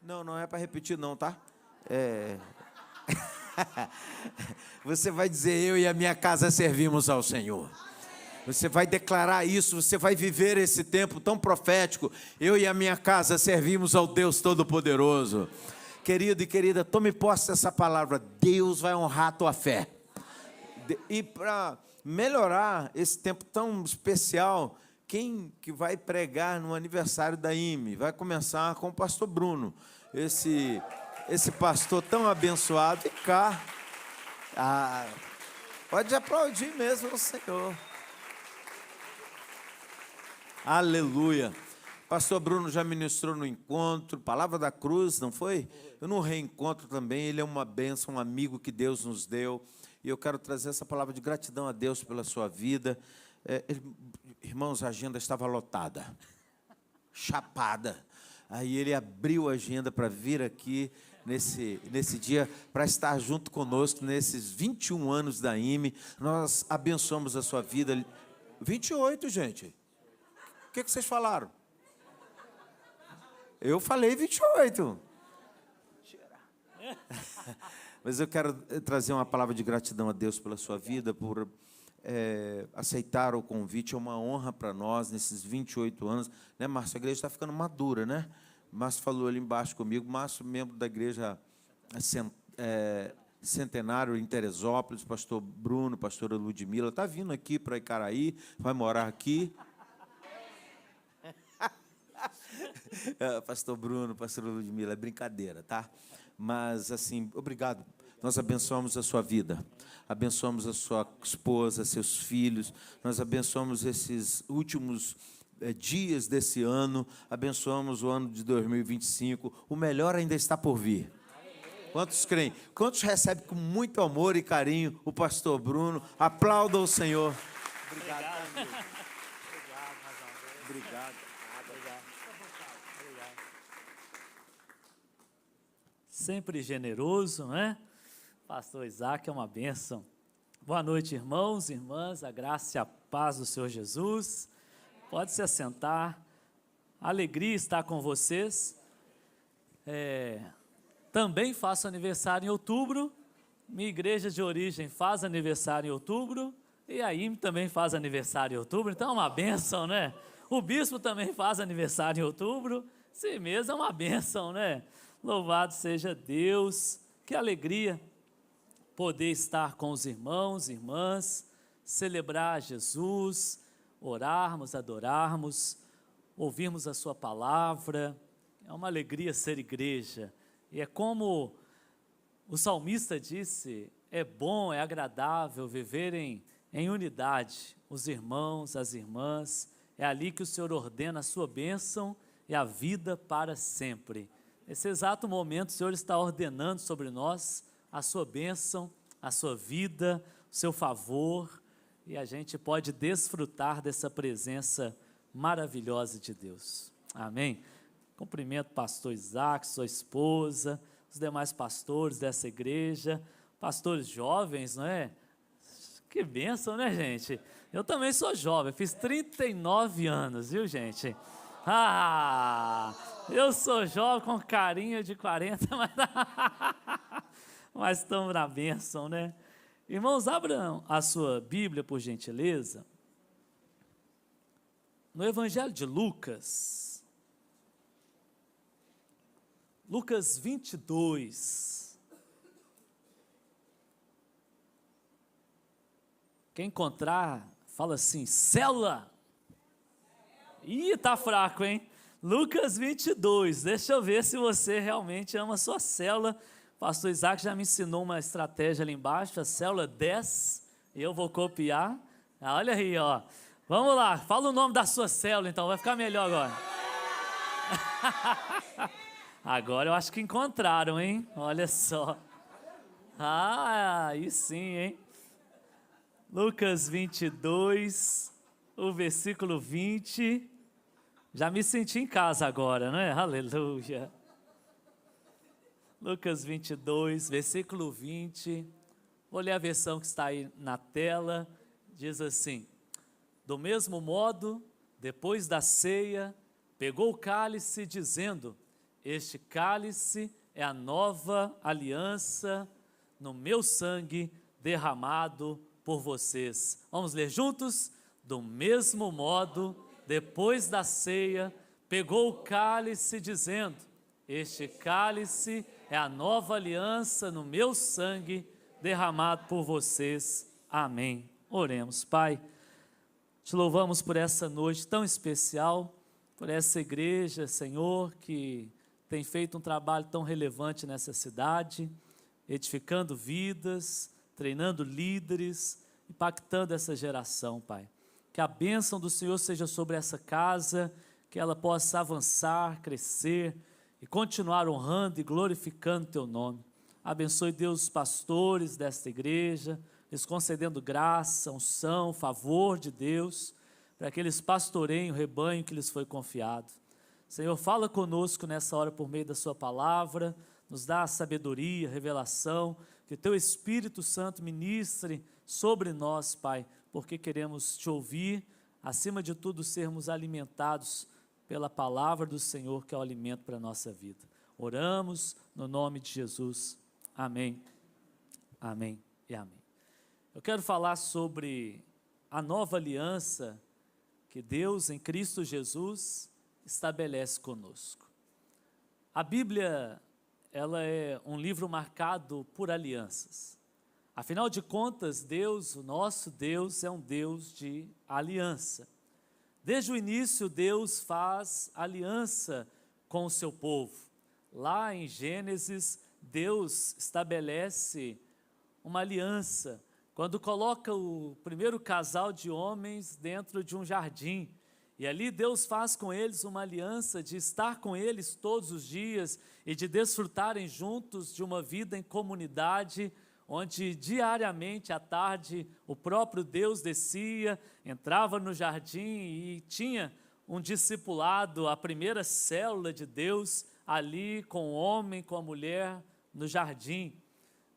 Não, não é para repetir não, tá? Você vai dizer, eu e a minha casa servimos ao Senhor. Você vai declarar isso, você vai viver esse tempo tão profético. Eu e a minha casa servimos ao Deus Todo-Poderoso. Querido e querida, tome posse dessa palavra. Deus vai honrar a tua fé. E para melhorar esse tempo tão especial, quem que vai pregar no aniversário da IME? Vai começar com o pastor Bruno. Esse pastor tão abençoado. E cá, pode aplaudir mesmo o Senhor. Aleluia. Pastor Bruno já ministrou no encontro, Palavra da Cruz, não foi? Eu no reencontro também, ele é uma bênção, um amigo que Deus nos deu. E eu quero trazer essa palavra de gratidão a Deus pela sua vida. Irmãos, a agenda estava lotada, chapada. Aí ele abriu a agenda para vir aqui nesse dia, para estar junto conosco nesses 21 anos da IME. Nós abençoamos a sua vida. 28, gente. O que vocês falaram? Eu falei 28. Mas eu quero trazer uma palavra de gratidão a Deus pela sua vida, por aceitar o convite. É uma honra para nós nesses 28 anos. Né, Márcio? A igreja está ficando madura, né? Márcio falou ali embaixo comigo. Márcio, membro da igreja Centenário em Teresópolis, pastor Bruno, pastora Ludmila, está vindo aqui para Icaraí, vai morar aqui. Pastor Bruno, pastora Ludmila, é brincadeira, tá? Mas, assim, obrigado. Nós abençoamos a sua vida, abençoamos a sua esposa, seus filhos, nós abençoamos esses últimos dias desse ano, abençoamos o ano de 2025, o melhor ainda está por vir. Quantos creem? Quantos recebem com muito amor e carinho o pastor Bruno? Aplaudam o Senhor. Obrigado. Obrigado, mais uma vez. Obrigado. Sempre generoso, né? Pastor Isaac é uma bênção. Boa noite, irmãos e irmãs, a graça e a paz do Senhor Jesus. Pode se assentar. Alegria estar com vocês. Também faço aniversário em outubro. Minha igreja de origem faz aniversário em outubro. E a IME também faz aniversário em outubro. Então é uma bênção, né? O bispo também faz aniversário em outubro. Sim mesmo, é uma bênção, né? Louvado seja Deus, que alegria poder estar com os irmãos e irmãs, celebrar Jesus, orarmos, adorarmos, ouvirmos a sua palavra. É uma alegria ser igreja. E é como o salmista disse, é bom, é agradável viverem em unidade, os irmãos, as irmãs. É ali que o Senhor ordena a sua bênção e a vida para sempre. Nesse exato momento, o Senhor está ordenando sobre nós a sua bênção, a sua vida, o seu favor, e a gente pode desfrutar dessa presença maravilhosa de Deus. Amém? Cumprimento o pastor Isaac, sua esposa, os demais pastores dessa igreja, pastores jovens, não é? Que bênção, né, gente? Eu também sou jovem, fiz 39 anos, viu, gente? Eu sou jovem com carinha de 40, mas estamos na bênção, né? Irmãos, abram a sua Bíblia, por gentileza, no Evangelho de Lucas, Lucas 22. Quem encontrar, fala assim, célula. Ih, tá fraco, hein? Lucas 22, deixa eu ver se você realmente ama a sua célula. Pastor Isaac já me ensinou uma estratégia ali embaixo, a célula 10, e eu vou copiar. Olha aí, ó. Vamos lá, fala o nome da sua célula então, vai ficar melhor agora. Agora eu acho que encontraram, hein? Olha só. Aí sim, hein? Lucas 22, o versículo 20... Já me senti em casa agora, não é? Aleluia. Lucas 22, versículo 20. Vou ler a versão que está aí na tela. Diz assim: do mesmo modo, depois da ceia, pegou o cálice, dizendo: Este cálice é a nova aliança no meu sangue derramado por vocês. Vamos ler juntos? Do mesmo modo, depois da ceia, pegou o cálice dizendo: este cálice é a nova aliança no meu sangue derramado por vocês. Amém. Oremos. Pai, te louvamos por essa noite tão especial, por essa igreja, Senhor, que tem feito um trabalho tão relevante nessa cidade, edificando vidas, treinando líderes, impactando essa geração, Pai. Que a bênção do Senhor seja sobre essa casa, que ela possa avançar, crescer e continuar honrando e glorificando Teu nome. Abençoe, Deus, os pastores desta igreja, lhes concedendo graça, unção, favor de Deus, para que eles pastoreiem o rebanho que lhes foi confiado. Senhor, fala conosco nessa hora por meio da Sua palavra, nos dá sabedoria, revelação, que Teu Espírito Santo ministre sobre nós, Pai, porque queremos Te ouvir, acima de tudo sermos alimentados pela palavra do Senhor, que é o alimento para a nossa vida. Oramos no nome de Jesus. Amém, amém e amém. Eu quero falar sobre a nova aliança que Deus em Cristo Jesus estabelece conosco. A Bíblia, ela é um livro marcado por alianças. Afinal de contas, Deus, o nosso Deus, é um Deus de aliança. Desde o início, Deus faz aliança com o seu povo. Lá em Gênesis, Deus estabelece uma aliança, quando coloca o primeiro casal de homens dentro de um jardim, e ali Deus faz com eles uma aliança de estar com eles todos os dias e de desfrutarem juntos de uma vida em comunidade, onde diariamente à tarde o próprio Deus descia, entrava no jardim e tinha um discipulado, a primeira célula de Deus ali com o homem, com a mulher no jardim.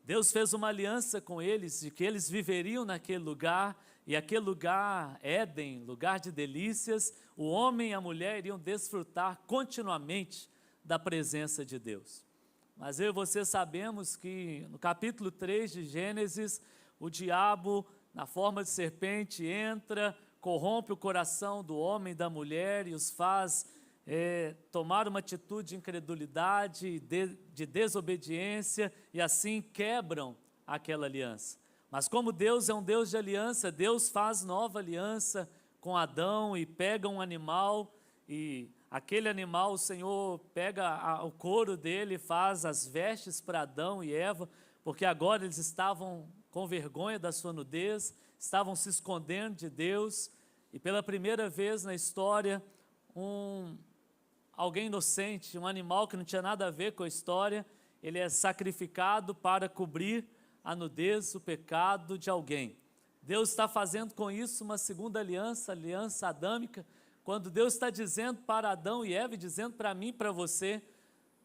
Deus fez uma aliança com eles, de que eles viveriam naquele lugar, e aquele lugar, Éden, lugar de delícias, o homem e a mulher iriam desfrutar continuamente da presença de Deus. Mas eu e você sabemos que no capítulo 3 de Gênesis, o diabo, na forma de serpente, entra, corrompe o coração do homem e da mulher e os faz tomar uma atitude de incredulidade, de desobediência, e assim quebram aquela aliança. Mas como Deus é um Deus de aliança, Deus faz nova aliança com Adão e pega um animal, e aquele animal, o Senhor pega o couro dele, faz as vestes para Adão e Eva, porque agora eles estavam com vergonha da sua nudez, estavam se escondendo de Deus, e pela primeira vez na história, alguém inocente, um animal que não tinha nada a ver com a história, ele é sacrificado para cobrir a nudez, o pecado de alguém. Deus está fazendo com isso uma segunda aliança, aliança adâmica, quando Deus está dizendo para Adão e Eva, dizendo para mim e para você,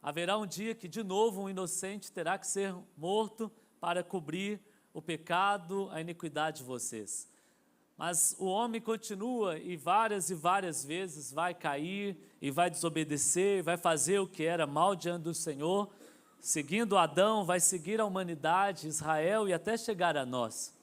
haverá um dia que de novo um inocente terá que ser morto para cobrir o pecado, a iniquidade de vocês. Mas o homem continua e várias vezes vai cair e vai desobedecer, vai fazer o que era mal diante do Senhor, seguindo Adão, vai seguir a humanidade, Israel e até chegar a nós.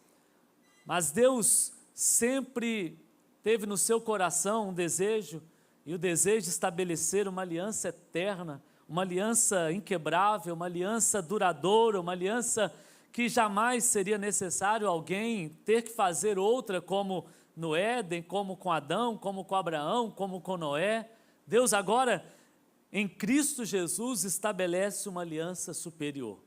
Mas Deus sempre teve no seu coração um desejo, e o desejo de estabelecer uma aliança eterna, uma aliança inquebrável, uma aliança duradoura, uma aliança que jamais seria necessário alguém ter que fazer outra, como no Éden, como com Adão, como com Abraão, como com Noé. Deus agora, em Cristo Jesus, estabelece uma aliança superior.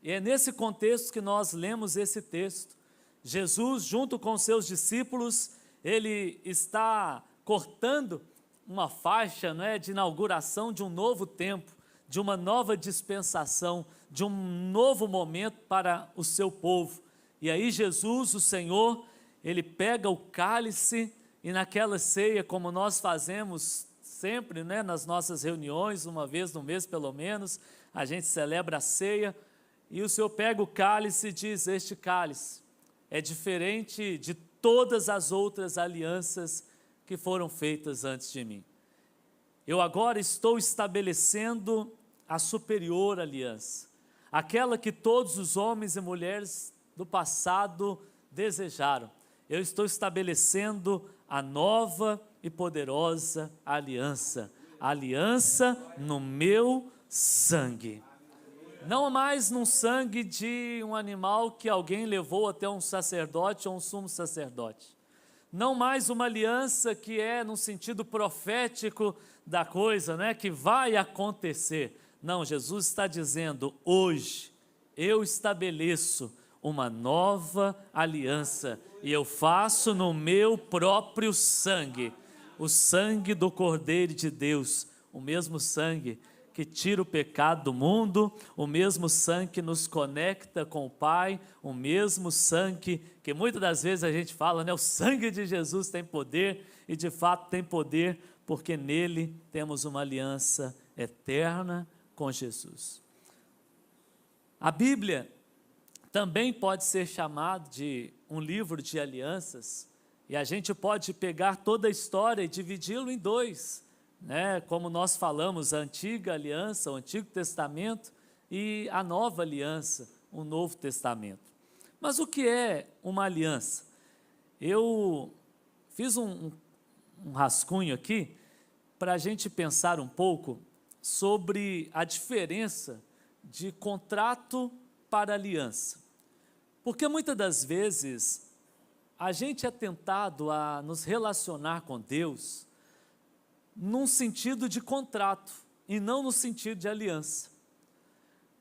E é nesse contexto que nós lemos esse texto. Jesus, junto com seus discípulos, ele está cortando uma faixa, não é, de inauguração de um novo tempo, de uma nova dispensação, de um novo momento para o seu povo. E aí Jesus, o Senhor, ele pega o cálice e naquela ceia, como nós fazemos sempre, né, nas nossas reuniões, uma vez no mês pelo menos, a gente celebra a ceia, e o Senhor pega o cálice e diz: este cálice é diferente de todas as outras alianças que foram feitas antes de mim. Eu agora estou estabelecendo a superior aliança, aquela que todos os homens e mulheres do passado desejaram. Eu estou estabelecendo a nova e poderosa aliança, a aliança no meu sangue. Não mais num sangue de um animal que alguém levou até um sacerdote ou um sumo sacerdote. Não mais uma aliança que é no sentido profético da coisa, né, que vai acontecer. Não, Jesus está dizendo, hoje eu estabeleço uma nova aliança e eu faço no meu próprio sangue, o sangue do Cordeiro de Deus, o mesmo sangue que tira o pecado do mundo, o mesmo sangue que nos conecta com o Pai, o mesmo sangue que muitas das vezes a gente fala, né, o sangue de Jesus tem poder, e de fato tem poder, porque nele temos uma aliança eterna com Jesus. A Bíblia também pode ser chamada de um livro de alianças, e a gente pode pegar toda a história e dividi-lo em dois, né? Como nós falamos, a antiga aliança, o Antigo Testamento, e a nova aliança, o Novo Testamento. Mas o que é uma aliança? Eu fiz um rascunho aqui para a gente pensar um pouco sobre a diferença de contrato para aliança. Porque muitas das vezes a gente é tentado a nos relacionar com Deus num sentido de contrato e não no sentido de aliança.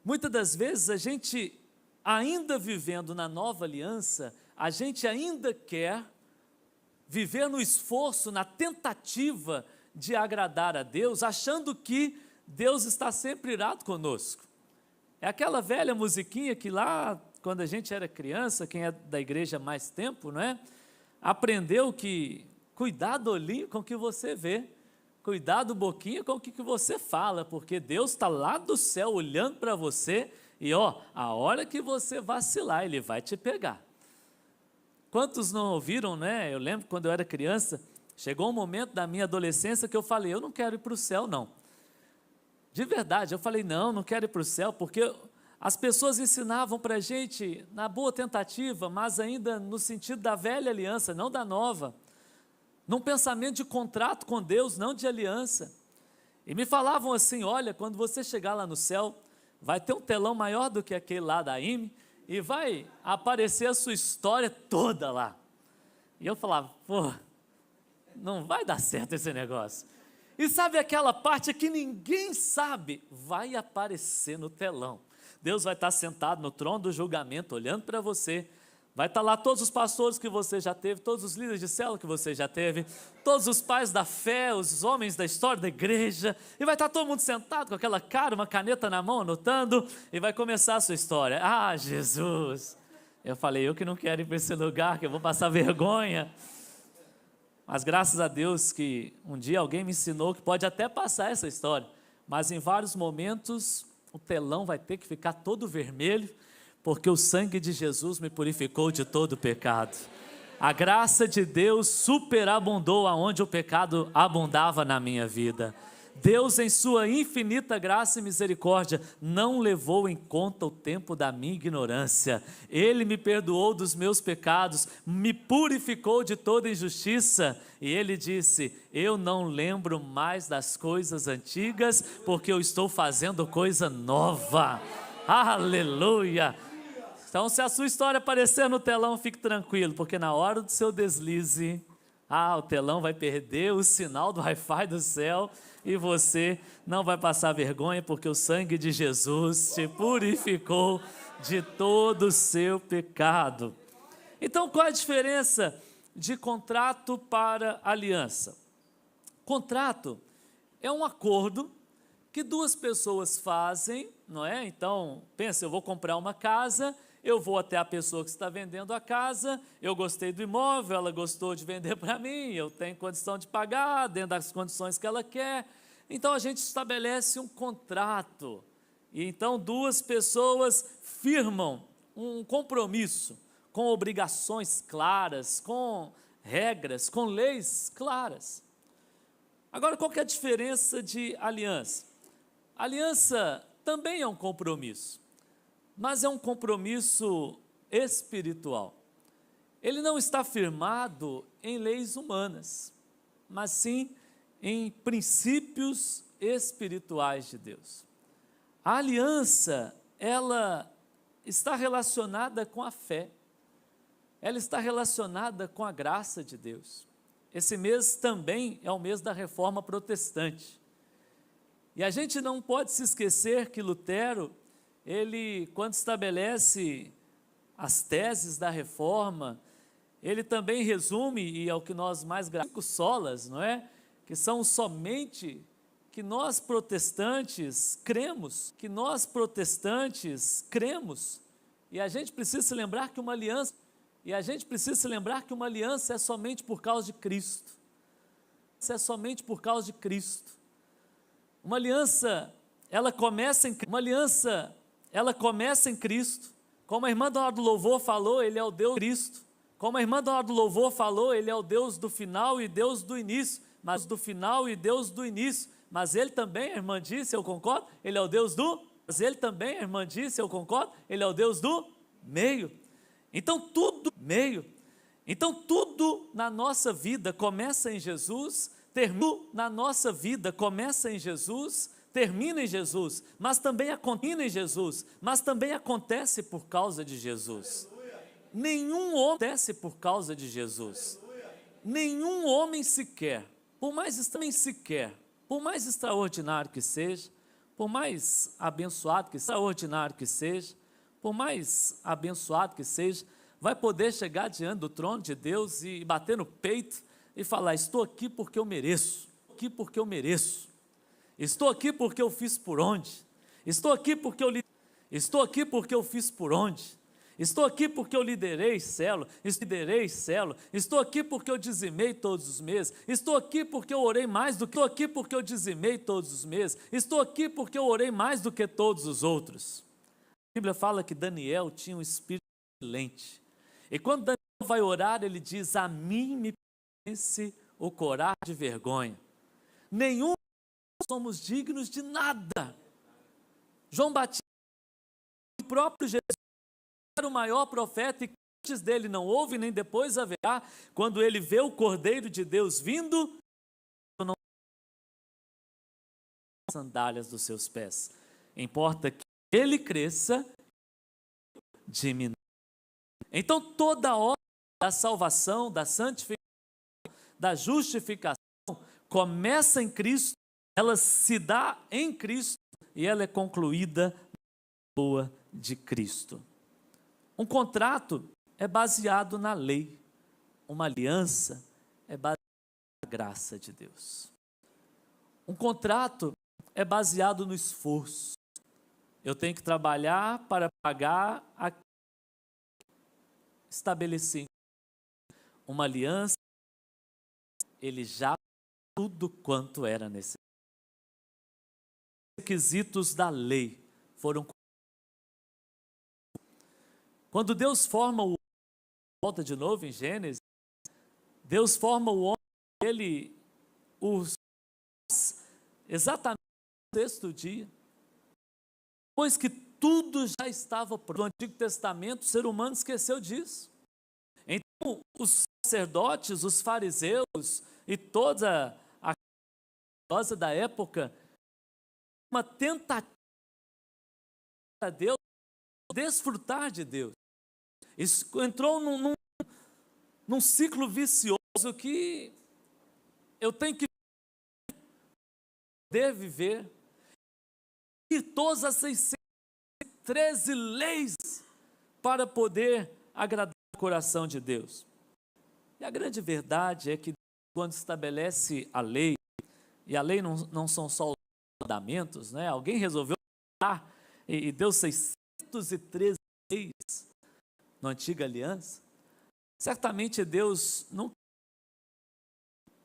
Muitas das vezes a gente, ainda vivendo na nova aliança, a gente ainda quer viver no esforço, na tentativa de agradar a Deus, achando que Deus está sempre irado conosco. É aquela velha musiquinha que lá, quando a gente era criança, quem é da igreja há mais tempo, não é? Aprendeu que cuidado olhinho com o que você vê, cuidado boquinha com o que você fala, porque Deus está lá do céu olhando para você e a hora que você vacilar, Ele vai te pegar. Quantos não ouviram, né? Eu lembro quando eu era criança, chegou um momento da minha adolescência que eu falei, eu não quero ir para o céu não. De verdade, eu falei, não quero ir para o céu, porque as pessoas ensinavam para a gente, na boa tentativa, mas ainda no sentido da velha aliança, não da nova, num pensamento de contrato com Deus, não de aliança. E me falavam assim, olha, quando você chegar lá no céu, vai ter um telão maior do que aquele lá da IME, e vai aparecer a sua história toda lá. E eu falava, não vai dar certo esse negócio. E sabe aquela parte que ninguém sabe? Vai aparecer no telão. Deus vai estar sentado no trono do julgamento, olhando para você. Vai estar lá todos os pastores que você já teve, todos os líderes de célula que você já teve, todos os pais da fé, os homens da história da igreja, e vai estar todo mundo sentado com aquela cara, uma caneta na mão, anotando, e vai começar a sua história. Ah, Jesus! Eu falei, eu que não quero ir para esse lugar, que eu vou passar vergonha. Mas graças a Deus que um dia alguém me ensinou que pode até passar essa história, mas em vários momentos o telão vai ter que ficar todo vermelho, porque o sangue de Jesus me purificou de todo o pecado. A graça de Deus superabundou aonde o pecado abundava na minha vida. Deus, em sua infinita graça e misericórdia, não levou em conta o tempo da minha ignorância. Ele me perdoou dos meus pecados, me purificou de toda injustiça. E Ele disse, eu não lembro mais das coisas antigas, porque eu estou fazendo coisa nova. Aleluia! Então, se a sua história aparecer no telão, fique tranquilo, porque na hora do seu deslize, o telão vai perder o sinal do Wi-Fi do céu e você não vai passar vergonha, porque o sangue de Jesus te purificou de todo o seu pecado. Então, qual é a diferença de contrato para aliança? Contrato é um acordo que duas pessoas fazem, não é? Então, pensa, eu vou comprar uma casa, eu vou até a pessoa que está vendendo a casa, eu gostei do imóvel, ela gostou de vender para mim, eu tenho condição de pagar dentro das condições que ela quer, então a gente estabelece um contrato, e então duas pessoas firmam um compromisso, com obrigações claras, com regras, com leis claras. Agora, qual que é a diferença de aliança? aliança também é um compromisso, mas é um compromisso espiritual. Ele não está firmado em leis humanas, mas sim em princípios espirituais de Deus. A aliança, ela está relacionada com a fé, ela está relacionada com a graça de Deus. Esse mês também é o mês da Reforma Protestante. E a gente não pode se esquecer que Lutero, ele, quando estabelece as teses da Reforma, ele também resume, e é o que nós mais gravamos, solas, não é? Que são somente que nós protestantes cremos, e a gente precisa se lembrar que uma aliança, é somente por causa de Cristo. É somente por causa de Cristo. Uma aliança, ela começa em Cristo. Como a irmã do louvor falou, ele é o Deus Cristo. Como a irmã do louvor falou, ele é o Deus do final e Deus do início. Mas ele também, a irmã disse, eu concordo, ele é o Deus do meio. Então tudo na nossa vida começa em Jesus, termina em Jesus, mas também acontece por causa de Jesus. Nenhum homem sequer, por mais extraordinário que seja, por mais abençoado que seja, vai poder chegar diante do trono de Deus e bater no peito e falar: estou aqui porque eu mereço, estou aqui porque eu fiz por onde, estou aqui porque eu fiz por onde, estou aqui porque eu liderei célula, estou aqui porque eu dizimei todos os meses, estou aqui porque eu orei mais do que, estou aqui porque eu orei mais do que todos os outros. A Bíblia fala que Daniel tinha um espírito excelente, e quando Daniel vai orar, ele diz: a mim me pertence o corar de vergonha, nenhum somos dignos de nada. João Batista, o próprio Jesus, era o maior profeta, e antes dele não houve, nem depois haverá. Quando ele vê o Cordeiro de Deus vindo, não sandálias dos seus pés. Importa que ele cresça, diminua. Então toda a obra da salvação, da santificação, da justificação, começa em Cristo, ela se dá em Cristo e ela é concluída na pessoa de Cristo. Um contrato é baseado na lei, uma aliança é baseada na graça de Deus. Um contrato é baseado no esforço. Eu tenho que trabalhar para pagar a estabelecer. Uma aliança, ele já tudo quanto era necessário. Os requisitos da lei foram. Quando Deus forma o homem, volta de novo em Gênesis, Deus forma o homem, exatamente no sexto dia, depois que tudo já estava pronto. No Antigo Testamento, o ser humano esqueceu disso. Então, os sacerdotes, os fariseus e toda a religiosa da época, uma tentativa de Deus, desfrutar de Deus. Isso entrou num ciclo vicioso que eu tenho que poder viver, e todas as 613 leis para poder agradar o coração de Deus. E a grande verdade é que quando estabelece a lei, e a lei não são só os mandamentos, né? Alguém resolveu e deu 613 leis na antiga aliança. Certamente Deus não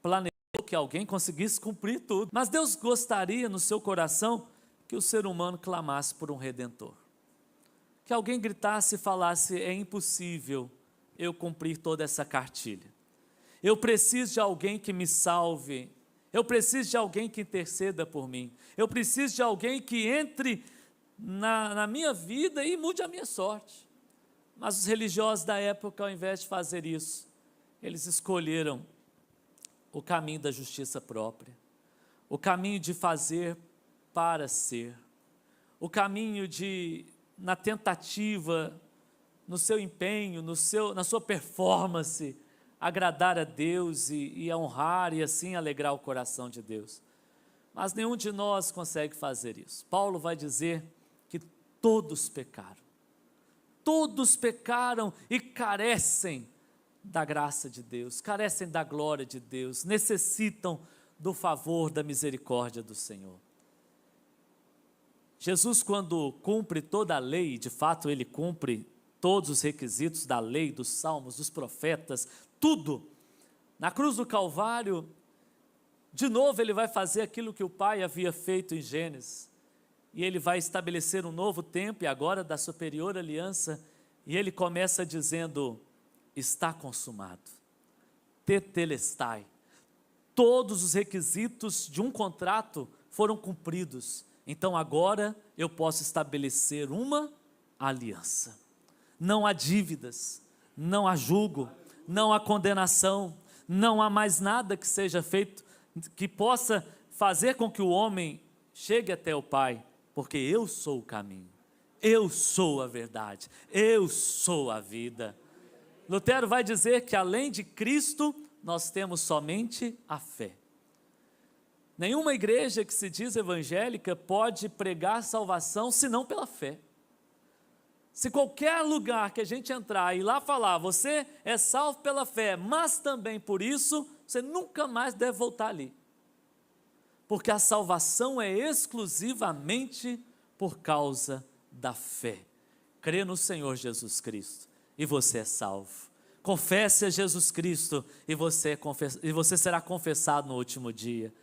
planejou que alguém conseguisse cumprir tudo, mas Deus gostaria no seu coração que o ser humano clamasse por um Redentor, que alguém gritasse e falasse: é impossível eu cumprir toda essa cartilha, eu preciso de alguém que me salve, Eu preciso de alguém que interceda por mim. Eu preciso de alguém que entre na minha vida e mude a minha sorte. Mas os religiosos da época, ao invés de fazer isso, eles escolheram o caminho da justiça própria, o caminho de fazer para ser, o caminho de, na tentativa, no seu empenho, na sua performance, agradar a Deus e a honrar e assim alegrar o coração de Deus. Mas nenhum de nós consegue fazer isso. Paulo vai dizer que todos pecaram e carecem da graça de Deus, carecem da glória de Deus, necessitam do favor, da misericórdia do Senhor. Jesus, quando cumpre toda a lei, de fato ele cumpre todos os requisitos da lei, dos salmos, dos profetas, tudo. Na cruz do Calvário, de novo ele vai fazer aquilo que o Pai havia feito em Gênesis, e ele vai estabelecer um novo tempo, e agora da superior aliança, e ele começa dizendo: está consumado, tetelestai. Todos os requisitos de um contrato foram cumpridos, então agora eu posso estabelecer uma aliança. Não há dívidas, não há julgo, não há condenação, não há mais nada que seja feito, que possa fazer com que o homem chegue até o Pai, porque eu sou o caminho, eu sou a verdade, eu sou a vida. Lutero vai dizer que além de Cristo, nós temos somente a fé. Nenhuma igreja que se diz evangélica pode pregar salvação senão pela fé. Se qualquer lugar que a gente entrar e lá falar, você é salvo pela fé, mas também por isso, você nunca mais deve voltar ali. Porque a salvação é exclusivamente por causa da fé. Crê no Senhor Jesus Cristo e você é salvo. Confesse a Jesus Cristo e você será confessado no último dia.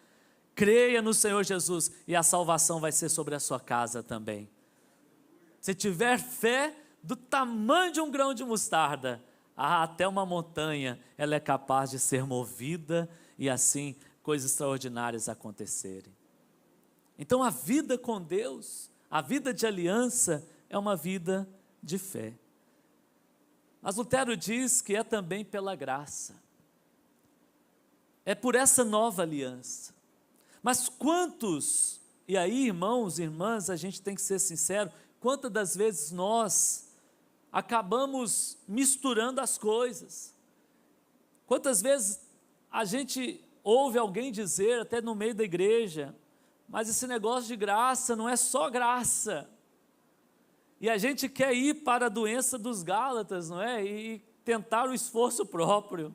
Creia no Senhor Jesus e a salvação vai ser sobre a sua casa também. Se tiver fé do tamanho de um grão de mostarda, até uma montanha, ela é capaz de ser movida e assim coisas extraordinárias acontecerem. Então a vida com Deus, a vida de aliança, é uma vida de fé. Mas Lutero diz que é também pela graça. É por essa nova aliança. Mas quantos, e aí irmãos e irmãs, a gente tem que ser sincero, quantas das vezes nós acabamos misturando as coisas? Quantas vezes a gente ouve alguém dizer, até no meio da igreja, mas esse negócio de graça não é só graça. E a gente quer ir para a doença dos Gálatas, não é? E tentar o esforço próprio,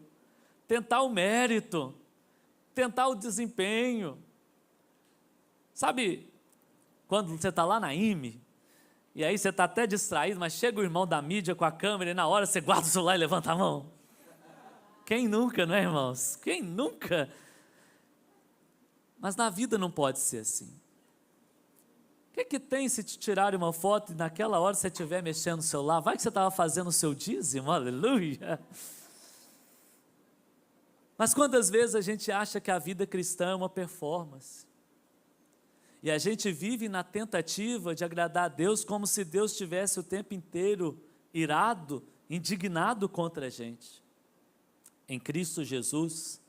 tentar o mérito, tentar o desempenho. Sabe, quando você está lá na IME, e aí você está até distraído, mas chega o irmão da mídia com a câmera e na hora você guarda o celular e levanta a mão. Quem nunca, não é, irmãos? Quem nunca? Mas na vida não pode ser assim. O que tem se te tirarem uma foto e naquela hora você estiver mexendo no celular? Vai que você estava fazendo o seu dízimo, aleluia. Mas quantas vezes a gente acha que a vida cristã é uma performance? E a gente vive na tentativa de agradar a Deus como se Deus estivesse o tempo inteiro irado, indignado contra a gente. Em Cristo Jesus,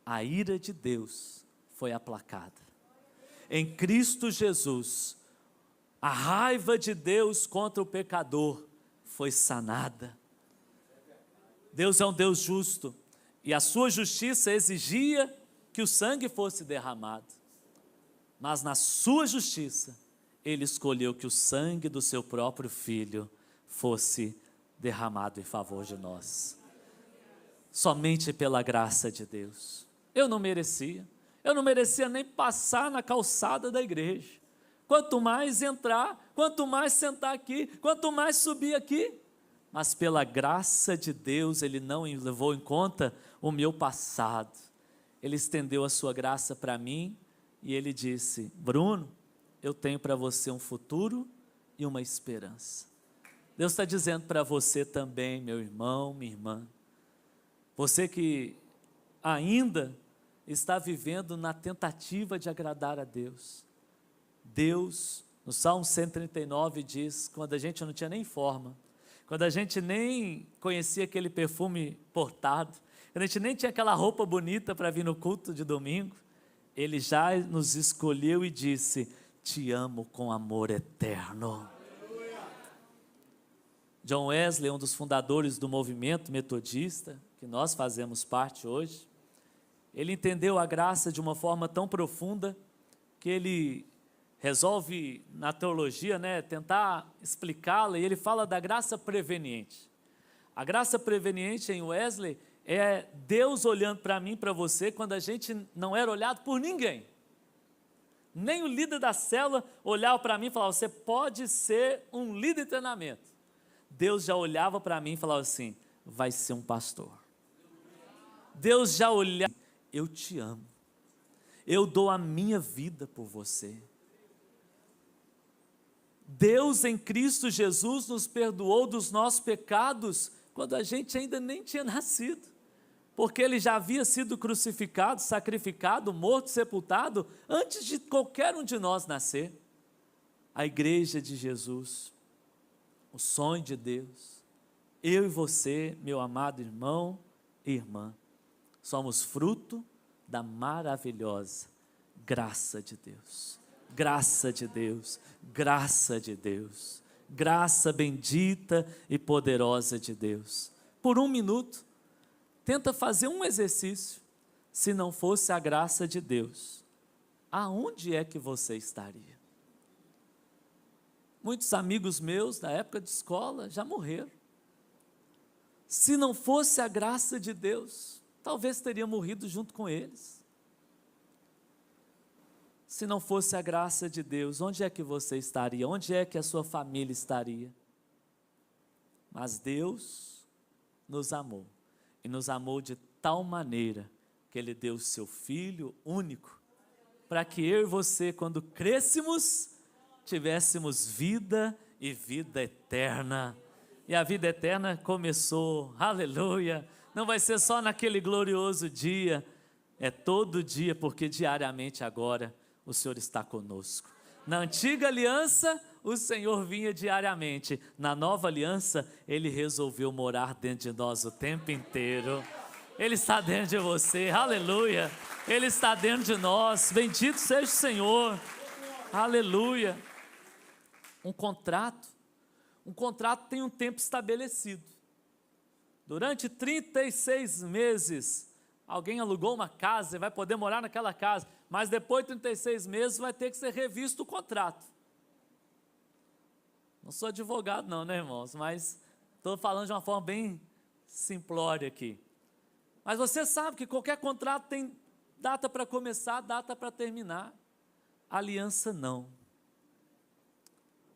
a ira de Deus foi aplacada. Em Cristo Jesus, a raiva de Deus contra o pecador foi sanada. Deus é um Deus justo e a sua justiça exigia que o sangue fosse derramado. Mas na sua justiça, Ele escolheu que o sangue do seu próprio Filho fosse derramado em favor de nós. Somente pela graça de Deus. Eu não merecia nem passar na calçada da igreja. Quanto mais entrar, quanto mais sentar aqui, quanto mais subir aqui. Mas pela graça de Deus, Ele não levou em conta o meu passado. Ele estendeu a sua graça para mim e Ele disse: Bruno, eu tenho para você um futuro e uma esperança. Deus está dizendo para você também, meu irmão, minha irmã, você que ainda está vivendo na tentativa de agradar a Deus. Deus, no Salmo 139 diz, quando a gente não tinha nem forma, quando a gente nem conhecia aquele perfume portado, quando a gente nem tinha aquela roupa bonita para vir no culto de domingo, Ele já nos escolheu e disse, te amo com amor eterno. John Wesley, um dos fundadores do movimento metodista, que nós fazemos parte hoje, ele entendeu a graça de uma forma tão profunda que ele resolve, na teologia, tentar explicá-la, e ele fala da graça preveniente. A graça preveniente em Wesley é Deus olhando para mim, para você, quando a gente não era olhado por ninguém. Nem o líder da célula olhava para mim e falava, você pode ser um líder de treinamento. Deus já olhava para mim e falava assim, vai ser um pastor. Deus já olhava, eu te amo, eu dou a minha vida por você. Deus em Cristo Jesus nos perdoou dos nossos pecados quando a gente ainda nem tinha nascido, porque Ele já havia sido crucificado, sacrificado, morto, sepultado, antes de qualquer um de nós nascer. A igreja de Jesus, o sonho de Deus, eu e você, meu amado irmão e irmã, somos fruto da maravilhosa graça de Deus. Graça de Deus, graça de Deus, graça bendita e poderosa de Deus. Por um minuto, tenta fazer um exercício. Se não fosse a graça de Deus, aonde é que você estaria? Muitos amigos meus, da época de escola, já morreram. Se não fosse a graça de Deus, talvez teria morrido junto com eles. Se não fosse a graça de Deus, onde é que você estaria? Onde é que a sua família estaria? Mas Deus nos amou, e nos amou de tal maneira, que Ele deu o seu Filho único, para que eu e você, quando crescêssemos, tivéssemos vida e vida eterna. E a vida eterna começou, aleluia, não vai ser só naquele glorioso dia, é todo dia, porque diariamente agora, o Senhor está conosco. Na antiga aliança, o Senhor vinha diariamente. Na nova aliança, Ele resolveu morar dentro de nós o tempo inteiro. Ele está dentro de você, aleluia. Ele está dentro de nós, bendito seja o Senhor, aleluia. Um contrato tem um tempo estabelecido. Durante 36 meses, alguém alugou uma casa e vai poder morar naquela casa, mas depois de 36 meses vai ter que ser revisto o contrato. Não sou advogado não, né, irmãos? Mas estou falando de uma forma bem simplória aqui. Mas você sabe que qualquer contrato tem data para começar, data para terminar. Aliança não.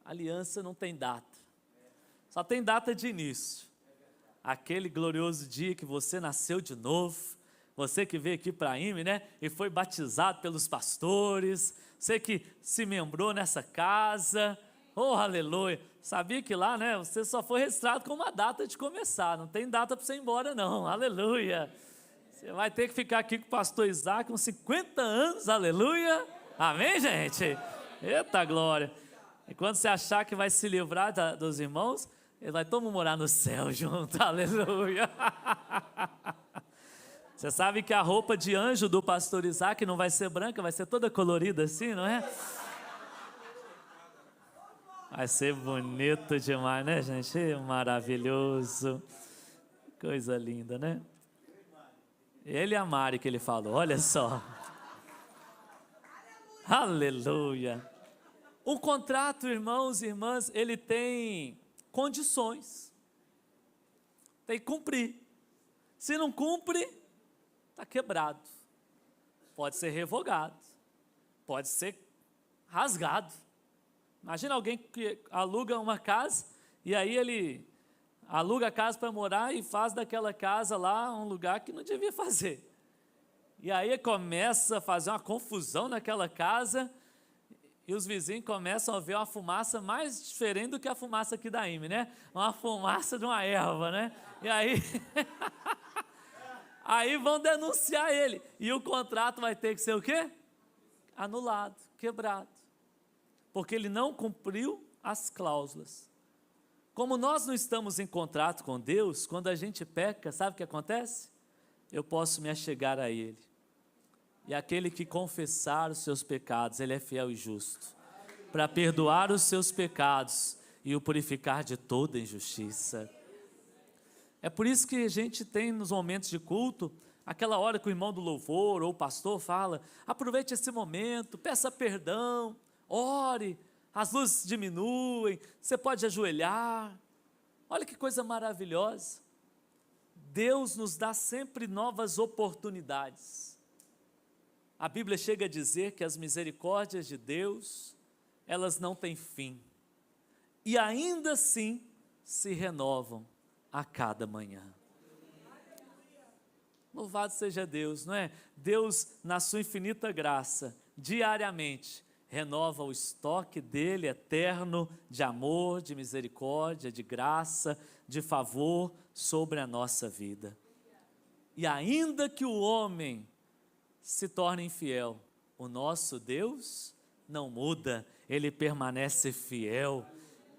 Aliança não tem data. Só tem data de início. Aquele glorioso dia que você nasceu de novo, você que veio aqui para a IME, e foi batizado pelos pastores, você que se membrou nessa casa, oh aleluia, sabia que lá, você só foi registrado com uma data de começar, não tem data para você ir embora não, aleluia, você vai ter que ficar aqui com o pastor Isaac com 50 anos, aleluia, amém gente, eita glória, e quando você achar que vai se livrar dos irmãos, ele vai todo mundo morar no céu junto, aleluia. Você sabe que a roupa de anjo do pastor Isaac não vai ser branca, vai ser toda colorida assim, não é? Vai ser bonito demais, né, gente? Maravilhoso. Coisa linda, né? Ele e a Mari que ele falou, olha só. Aleluia. O contrato, irmãos e irmãs, ele tem condições. Tem que cumprir. Se não cumpre, está quebrado, pode ser revogado, pode ser rasgado. Imagina alguém que aluga uma casa, e aí ele aluga a casa para morar e faz daquela casa lá um lugar que não devia fazer. E aí começa a fazer uma confusão naquela casa, e os vizinhos começam a ver uma fumaça mais diferente do que a fumaça aqui da IME, Uma fumaça de uma erva, E aí... Aí vão denunciar ele. E o contrato vai ter que ser o quê? Anulado, quebrado. Porque ele não cumpriu as cláusulas. Como nós não estamos em contrato com Deus, quando a gente peca, sabe o que acontece? Eu posso me achegar a Ele. E aquele que confessar os seus pecados, Ele é fiel e justo, para perdoar os seus pecados e o purificar de toda injustiça. É por isso que a gente tem nos momentos de culto, aquela hora que o irmão do louvor ou o pastor fala, aproveite esse momento, peça perdão, ore, as luzes diminuem, você pode ajoelhar. Olha que coisa maravilhosa. Deus nos dá sempre novas oportunidades. A Bíblia chega a dizer que as misericórdias de Deus, elas não têm fim. E ainda assim se renovam a cada manhã. Louvado seja Deus, não é? Deus, na sua infinita graça, diariamente, renova o estoque dele eterno de amor, de misericórdia, de graça, de favor sobre a nossa vida. E ainda que o homem se torne infiel, o nosso Deus não muda, Ele permanece fiel,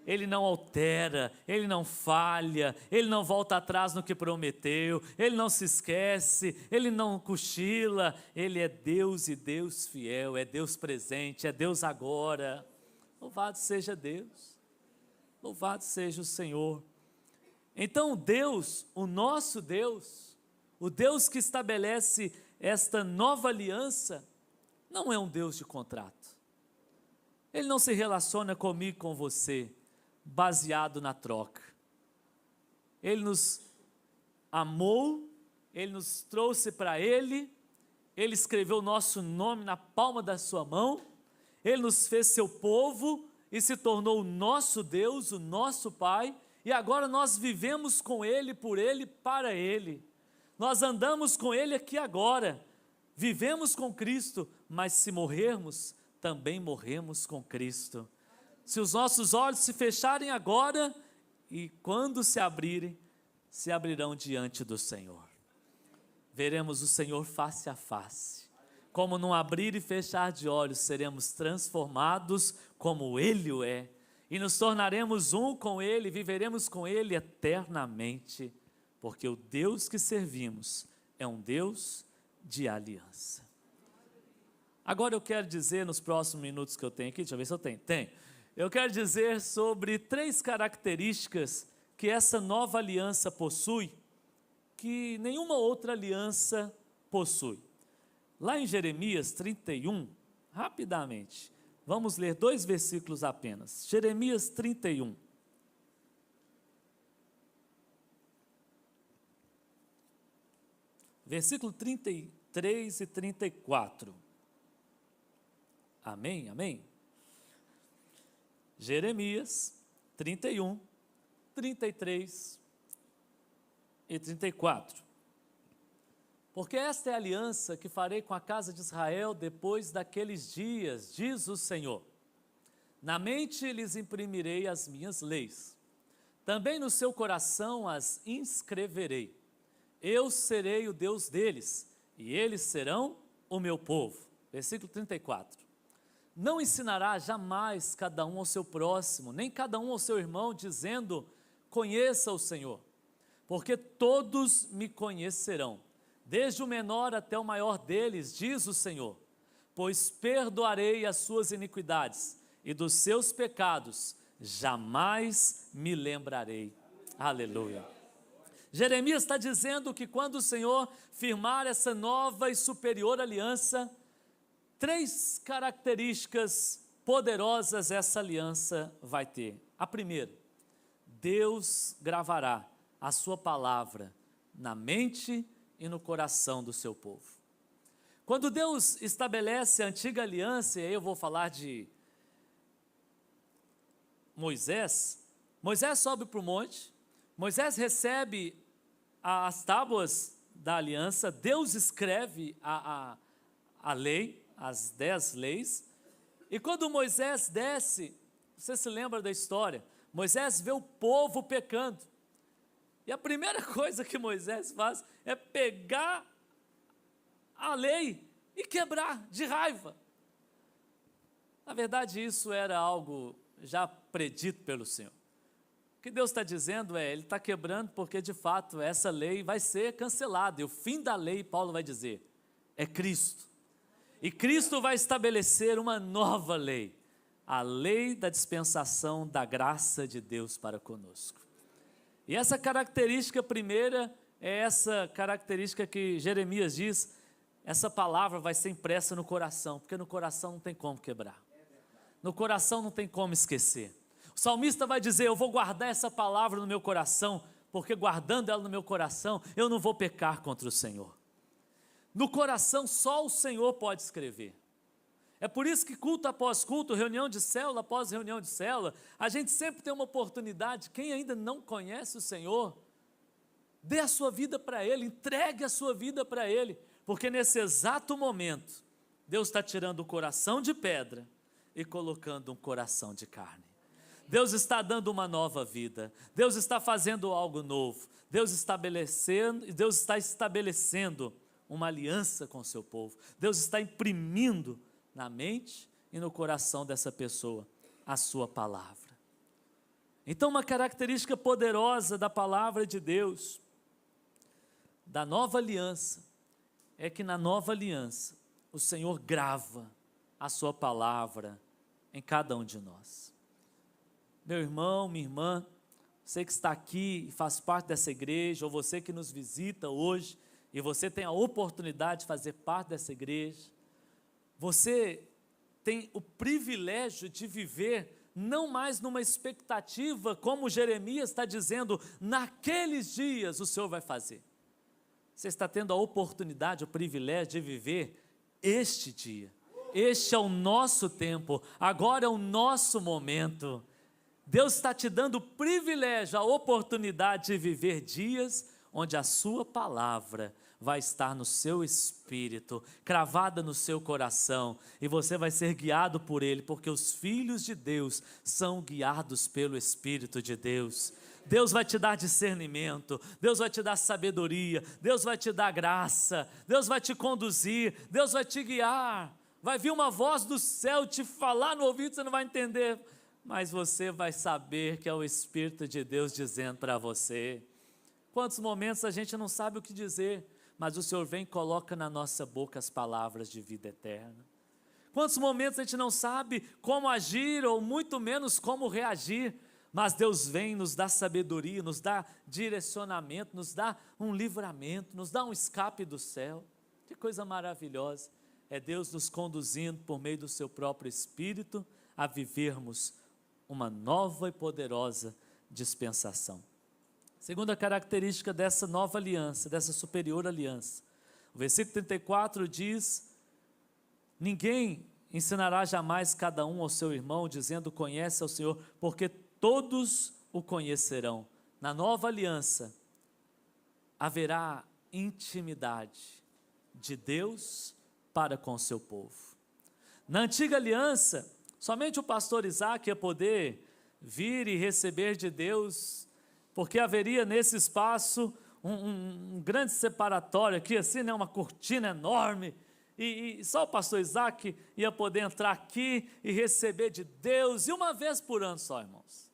Ele não altera, Ele não falha, Ele não volta atrás no que prometeu, Ele não se esquece, Ele não cochila, Ele é Deus e Deus fiel, é Deus presente, é Deus agora. Louvado seja Deus, louvado seja o Senhor. Então Deus, o nosso Deus, o Deus que estabelece esta nova aliança, não é um Deus de contrato. Ele não se relaciona comigo e com você baseado na troca. Ele nos amou, Ele nos trouxe para Ele, Ele escreveu o nosso nome na palma da sua mão, Ele nos fez seu povo e se tornou o nosso Deus, o nosso Pai, e agora nós vivemos com Ele, por Ele, para Ele. Nós andamos com Ele aqui agora, vivemos com Cristo, mas se morrermos, também morremos com Cristo. Se os nossos olhos se fecharem agora, e quando se abrirem, se abrirão diante do Senhor. Veremos o Senhor face a face. Como num abrir e fechar de olhos, seremos transformados como Ele o é, e nos tornaremos um com Ele, viveremos com Ele eternamente, porque o Deus que servimos é um Deus de aliança. Agora eu quero dizer, nos próximos minutos que eu tenho aqui, deixa eu ver se eu tenho. Eu quero dizer sobre 3 características que essa nova aliança possui, que nenhuma outra aliança possui. Lá em Jeremias 31, rapidamente, vamos ler 2 versículos apenas. Jeremias 31. Versículo 33 e 34. Amém, amém? Jeremias 31, 33 e 34. Porque esta é a aliança que farei com a casa de Israel depois daqueles dias, diz o Senhor. Na mente lhes imprimirei as minhas leis, também no seu coração as inscreverei. Eu serei o Deus deles, e eles serão o meu povo. Versículo 34. Não ensinará jamais cada um ao seu próximo, nem cada um ao seu irmão, dizendo, conheça o Senhor, porque todos me conhecerão, desde o menor até o maior deles, diz o Senhor, pois perdoarei as suas iniquidades, e dos seus pecados jamais me lembrarei. Aleluia. Jeremias está dizendo que quando o Senhor firmar essa nova e superior aliança, 3 características poderosas essa aliança vai ter. A primeira, Deus gravará a sua palavra na mente e no coração do seu povo. Quando Deus estabelece a antiga aliança, e aí eu vou falar de Moisés sobe para o monte, Moisés recebe as tábuas da aliança, Deus escreve a lei, as 10 leis, e quando Moisés desce, você se lembra da história, Moisés vê o povo pecando, E a primeira coisa que Moisés faz é pegar a lei e quebrar de raiva. Na verdade, isso era algo já predito pelo Senhor. O que Deus está dizendo Ele está quebrando porque, de fato, essa lei vai ser cancelada. E o fim da lei, Paulo vai dizer, é Cristo. E Cristo vai estabelecer uma nova lei, a lei da dispensação da graça de Deus para conosco. E essa característica primeira é essa característica que Jeremias diz, essa palavra vai ser impressa no coração, porque no coração não tem como quebrar. No coração não tem como esquecer. O salmista vai dizer, eu vou guardar essa palavra no meu coração, porque guardando ela no meu coração, eu não vou pecar contra o Senhor. No coração só o Senhor pode escrever. É por isso que culto após culto, reunião de célula após reunião de célula, a gente sempre tem uma oportunidade, quem ainda não conhece o Senhor, dê a sua vida para Ele, entregue a sua vida para Ele, porque nesse exato momento, Deus está tirando o coração de pedra e colocando um coração de carne. Deus está dando uma nova vida, Deus está fazendo algo novo, Deus está estabelecendo uma aliança com o seu povo, Deus está imprimindo na mente e no coração dessa pessoa a sua palavra. Então, uma característica poderosa da palavra de Deus, da nova aliança, é que na nova aliança, o Senhor grava a sua palavra em cada um de nós. Meu irmão, minha irmã, você que está aqui e faz parte dessa igreja, ou você que nos visita hoje, e você tem a oportunidade de fazer parte dessa igreja, você tem o privilégio de viver não mais numa expectativa, como Jeremias está dizendo, naqueles dias o Senhor vai fazer. Você está tendo a oportunidade, o privilégio de viver este dia. Este é o nosso tempo, agora é o nosso momento. Deus está te dando o privilégio, a oportunidade de viver dias onde a sua palavra vai estar no seu espírito, cravada no seu coração, e você vai ser guiado por Ele, porque os filhos de Deus são guiados pelo Espírito de Deus. Deus vai te dar discernimento, Deus vai te dar sabedoria, Deus vai te dar graça, Deus vai te conduzir, Deus vai te guiar. Vai vir uma voz do céu te falar no ouvido, você não vai entender, mas você vai saber que é o Espírito de Deus dizendo para você. Quantos momentos a gente não sabe o que dizer, mas o Senhor vem e coloca na nossa boca as palavras de vida eterna. Quantos momentos a gente não sabe como agir, ou muito menos como reagir, mas Deus vem, nos dá sabedoria, nos dá direcionamento, nos dá um livramento, nos dá um escape do céu. Que coisa maravilhosa, é Deus nos conduzindo por meio do seu próprio Espírito a vivermos uma nova e poderosa dispensação. Segunda característica dessa nova aliança, dessa superior aliança, o versículo 34 diz, ninguém ensinará jamais cada um ao seu irmão, dizendo, conhece ao Senhor, porque todos o conhecerão. Na nova aliança, haverá intimidade de Deus para com o seu povo. Na antiga aliança, somente o pastor Isaac ia poder vir e receber de Deus, porque haveria nesse espaço um grande separatório aqui, assim, né, uma cortina enorme, e só o pastor Isaac ia poder entrar aqui e receber de Deus, e uma vez por ano só, irmãos.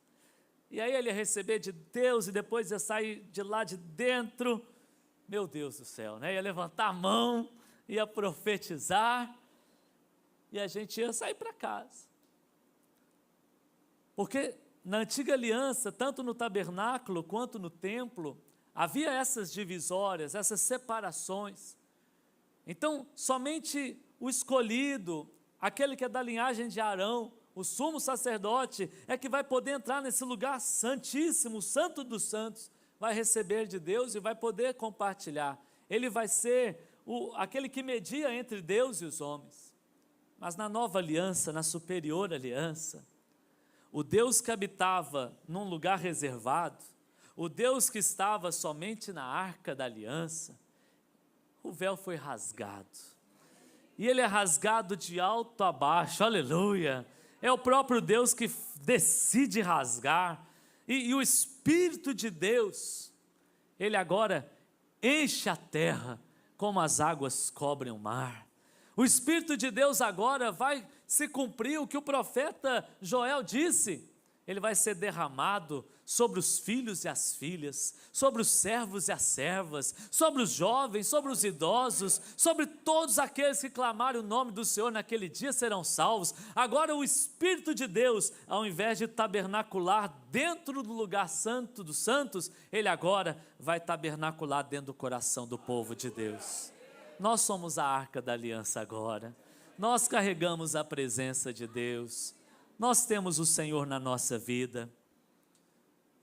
E aí ele ia receber de Deus, e depois ia sair de lá de dentro, meu Deus do céu, né? Ia levantar a mão, ia profetizar, e a gente ia sair para casa. Porque na antiga aliança, tanto no tabernáculo quanto no templo, havia essas divisórias, essas separações. Então, somente o escolhido, aquele que é da linhagem de Arão, o sumo sacerdote, é que vai poder entrar nesse lugar santíssimo, o santo dos santos, vai receber de Deus e vai poder compartilhar. Ele vai ser aquele que media entre Deus e os homens. Mas na nova aliança, na superior aliança, o Deus que habitava num lugar reservado, o Deus que estava somente na arca da aliança, o véu foi rasgado. E ele é rasgado de alto a baixo, aleluia. É o próprio Deus que decide rasgar. E o Espírito de Deus Ele agora enche a terra como as águas cobrem o mar. O Espírito de Deus agora vai se cumprir o que o profeta Joel disse. Ele vai ser derramado sobre os filhos e as filhas, sobre os servos e as servas, sobre os jovens, sobre os idosos, sobre todos aqueles que clamarem o nome do Senhor naquele dia serão salvos. Agora o Espírito de Deus, ao invés de tabernacular dentro do lugar santo dos santos, ele agora vai tabernacular dentro do coração do povo de Deus. Nós somos a arca da aliança agora, nós carregamos a presença de Deus, nós temos o Senhor na nossa vida.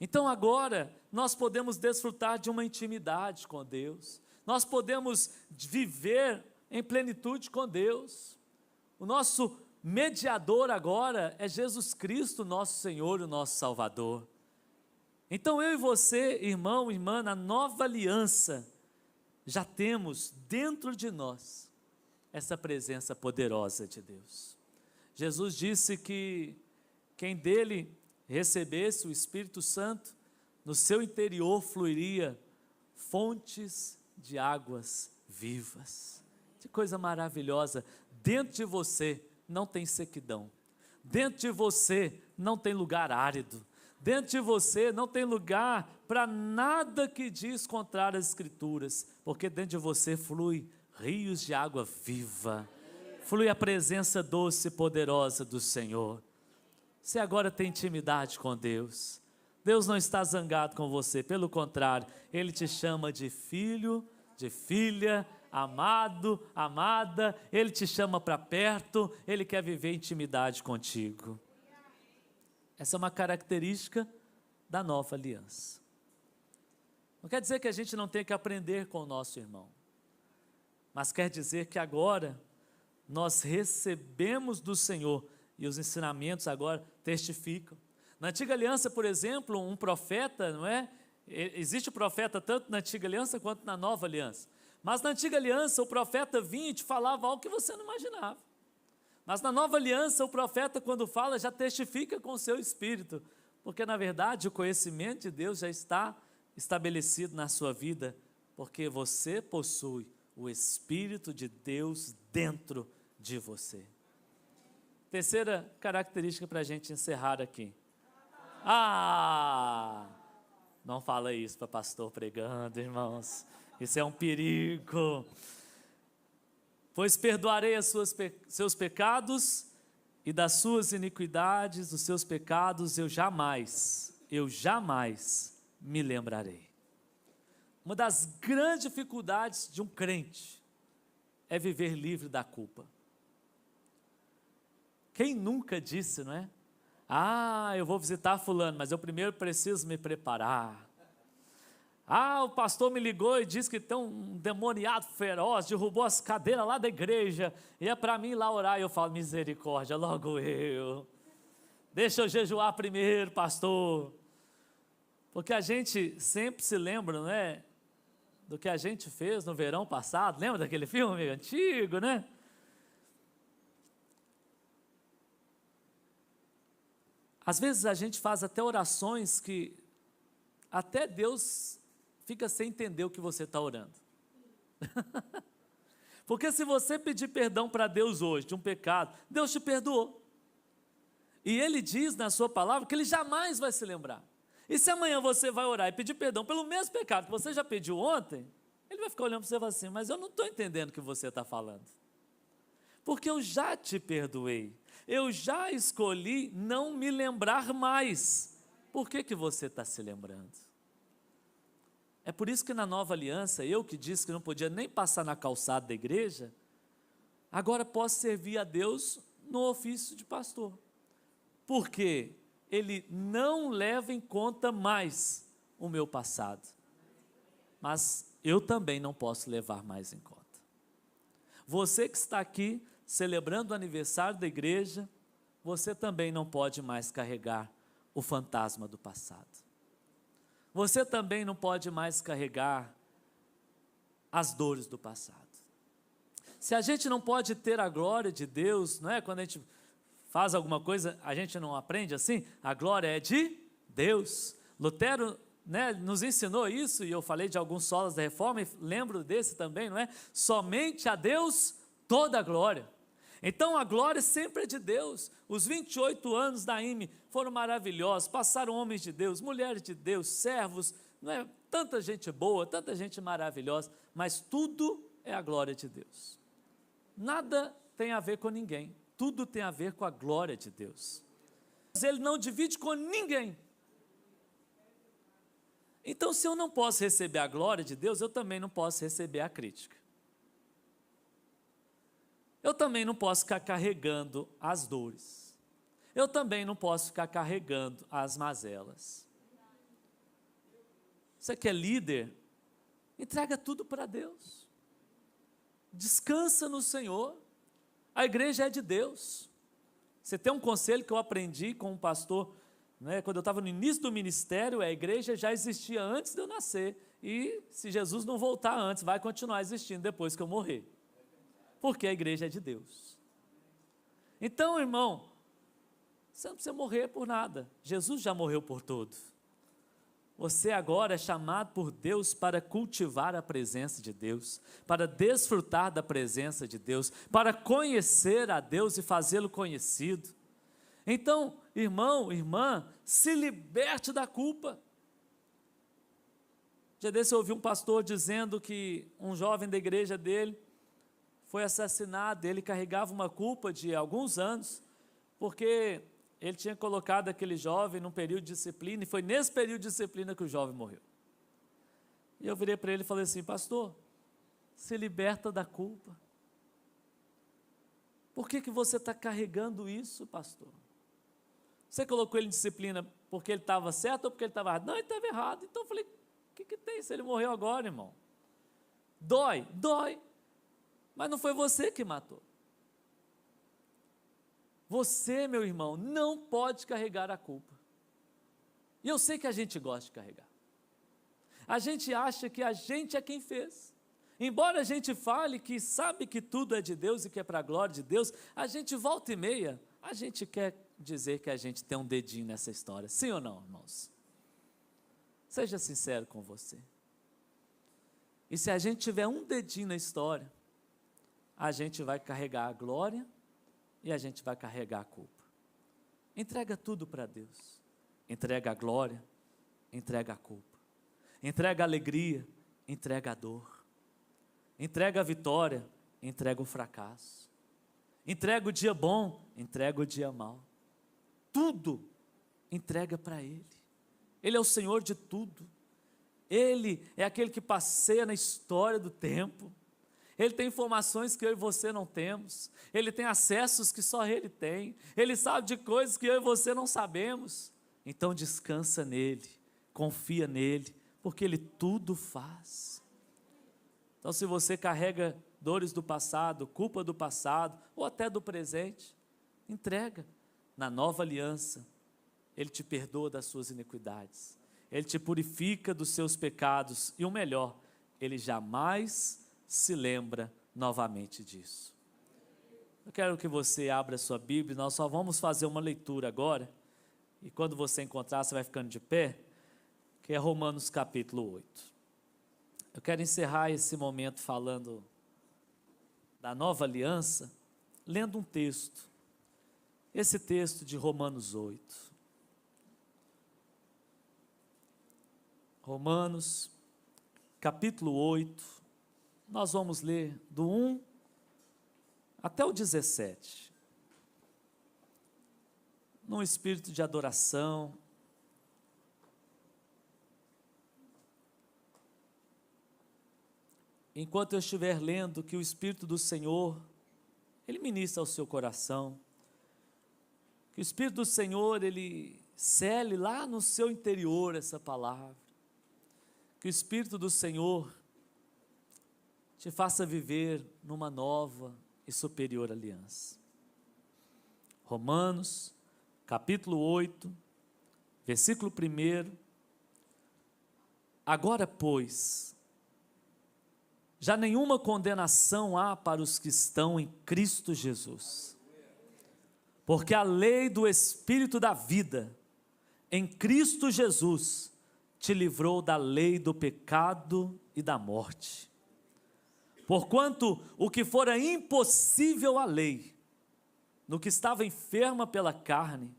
Então agora nós podemos desfrutar de uma intimidade com Deus, nós podemos viver em plenitude com Deus. O nosso mediador agora é Jesus Cristo, nosso Senhor e o nosso Salvador. Então eu e você, irmão, irmã, na nova aliança, já temos dentro de nós essa presença poderosa de Deus. Jesus disse que quem dele recebesse o Espírito Santo, no seu interior fluiria fontes de águas vivas. Que coisa maravilhosa! Dentro de você não tem sequidão, dentro de você não tem lugar árido, dentro de você não tem lugar para nada que diz contrário às Escrituras, porque dentro de você flui rios de água viva, flui a presença doce e poderosa do Senhor. Você agora tem intimidade com Deus. Deus não está zangado com você, pelo contrário, Ele te chama de filho, de filha, amado, amada, Ele te chama para perto, Ele quer viver intimidade contigo. Essa é uma característica da nova aliança. Não quer dizer que a gente não tenha que aprender com o nosso irmão, mas quer dizer que agora nós recebemos do Senhor e os ensinamentos agora testificam. Na antiga aliança, por exemplo, um profeta, não é? Existe o profeta tanto na antiga aliança quanto na nova aliança. Mas na antiga aliança o profeta vinha e te falava algo que você não imaginava. Mas na nova aliança o profeta, quando fala, já testifica com o seu espírito, porque na verdade o conhecimento de Deus já está estabelecido na sua vida, porque você possui o Espírito de Deus dentro de você. Terceira característica para a gente encerrar aqui. Não fala isso para pastor pregando, irmãos. Isso é um perigo. Pois perdoarei seus pecados e das suas iniquidades, dos seus pecados, eu jamais me lembrarei. Uma das grandes dificuldades de um crente é viver livre da culpa. Quem nunca disse, não é? Eu vou visitar fulano, mas eu primeiro preciso me preparar. O pastor me ligou e disse que tem um demoniado feroz, derrubou as cadeiras lá da igreja, e é para mim ir lá orar. E eu falo, misericórdia, logo eu. Deixa eu jejuar primeiro, pastor. Porque a gente sempre se lembra, não é? Do que a gente fez no verão passado. Lembra daquele filme antigo, né? Às vezes a gente faz até orações que até Deus fica sem entender o que você está orando. Porque se você pedir perdão para Deus hoje de um pecado, Deus te perdoou. E Ele diz na sua palavra que Ele jamais vai se lembrar. E se amanhã você vai orar e pedir perdão pelo mesmo pecado que você já pediu ontem, Ele vai ficar olhando para você e falar assim, mas eu não estou entendendo o que você está falando. Porque eu já te perdoei. Eu já escolhi não me lembrar mais. Por que você está se lembrando? É por isso que na nova aliança, eu que disse que não podia nem passar na calçada da igreja, agora posso servir a Deus no ofício de pastor. Porque Ele não leva em conta mais o meu passado. Mas eu também não posso levar mais em conta. Você que está aqui celebrando o aniversário da igreja, você também não pode mais carregar o fantasma do passado. Você também não pode mais carregar as dores do passado. Se a gente não pode ter a glória de Deus, não é? Quando a gente faz alguma coisa, a gente não aprende assim? A glória é de Deus. Lutero né, nos ensinou isso, e eu falei de alguns solas da reforma, e lembro desse também, não é? Somente a Deus toda a glória. Então a glória sempre é de Deus. Os 28 anos da IME foram maravilhosos, passaram homens de Deus, mulheres de Deus, servos, não é? Tanta gente boa, tanta gente maravilhosa, mas tudo é a glória de Deus. Nada tem a ver com ninguém, tudo tem a ver com a glória de Deus. Ele não divide com ninguém. Então, se eu não posso receber a glória de Deus, eu também não posso receber a crítica. Eu também não posso ficar carregando as dores. Eu também não posso ficar carregando as mazelas. Você que é líder, entrega tudo para Deus. Descansa no Senhor. A igreja é de Deus. Você tem um conselho que eu aprendi com um pastor, né, quando eu estava no início do ministério, a igreja já existia antes de eu nascer. E se Jesus não voltar antes, vai continuar existindo depois que eu morrer. Porque a igreja é de Deus. Então, irmão, você não precisa morrer por nada. Jesus já morreu por tudo. Você agora é chamado por Deus para cultivar a presença de Deus, para desfrutar da presença de Deus, para conhecer a Deus e fazê-lo conhecido. Então, irmão, irmã, se liberte da culpa. Já desse eu ouvi um pastor dizendo que um jovem da igreja dele foi assassinado, ele carregava uma culpa de alguns anos, porque ele tinha colocado aquele jovem num período de disciplina, e foi nesse período de disciplina que o jovem morreu. E eu virei para ele e falei assim: pastor, se liberta da culpa. Por que você está carregando isso, pastor? Você colocou ele em disciplina porque ele estava certo ou porque ele estava errado? Não, ele estava errado. Então eu falei: o que tem se ele morreu agora, irmão? Dói, dói. Mas não foi você que matou. Você, meu irmão, não pode carregar a culpa. E eu sei que a gente gosta de carregar. A gente acha que a gente é quem fez. Embora a gente fale que sabe que tudo é de Deus e que é para a glória de Deus, a gente volta e meia, a gente quer dizer que a gente tem um dedinho nessa história. Sim ou não, irmãos? Seja sincero com você. E se a gente tiver um dedinho na história, a gente vai carregar a glória e a gente vai carregar a culpa. Entrega tudo para Deus. Entrega a glória, entrega a culpa. Entrega a alegria, entrega a dor. Entrega a vitória, entrega o fracasso. Entrega o dia bom, entrega o dia mau. Tudo entrega para Ele. Ele é o Senhor de tudo. Ele é aquele que passeia na história do tempo. Ele tem informações que eu e você não temos. Ele tem acessos que só Ele tem. Ele sabe de coisas que eu e você não sabemos. Então descansa nele, confia nele, porque Ele tudo faz. Então, se você carrega dores do passado, culpa do passado, ou até do presente, entrega. Na nova aliança, Ele te perdoa das suas iniquidades. Ele te purifica dos seus pecados. E o melhor, Ele jamais se lembra novamente disso. Eu quero que você abra a sua Bíblia. Nós só vamos fazer uma leitura agora. E quando você encontrar, você vai ficando de pé. Que é Romanos capítulo 8. Eu quero encerrar esse momento falando da nova aliança, lendo um texto. Esse texto de Romanos 8. Romanos capítulo 8. Nós vamos ler do 1 até o 17. Num espírito de adoração. Enquanto eu estiver lendo, que o Espírito do Senhor, Ele ministra ao seu coração. Que o Espírito do Senhor, Ele cele lá no seu interior essa palavra. Que o Espírito do Senhor te faça viver numa nova e superior aliança. Romanos, capítulo 8, versículo 1. Agora, pois, já nenhuma condenação há para os que estão em Cristo Jesus. Porque a lei do Espírito da vida, em Cristo Jesus, te livrou da lei do pecado e da morte. Porquanto o que fora impossível à lei, no que estava enferma pela carne,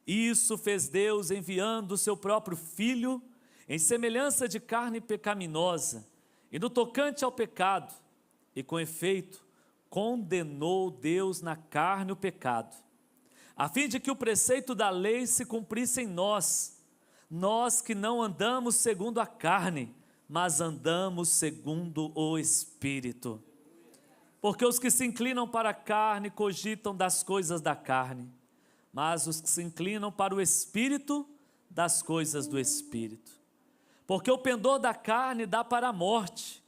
isso fez Deus enviando o seu próprio Filho, em semelhança de carne pecaminosa, e no tocante ao pecado, e com efeito, condenou Deus na carne o pecado, a fim de que o preceito da lei se cumprisse em nós que não andamos segundo a carne, mas andamos segundo o Espírito. Porque os que se inclinam para a carne cogitam das coisas da carne, mas os que se inclinam para o Espírito, das coisas do Espírito. Porque o pendor da carne dá para a morte,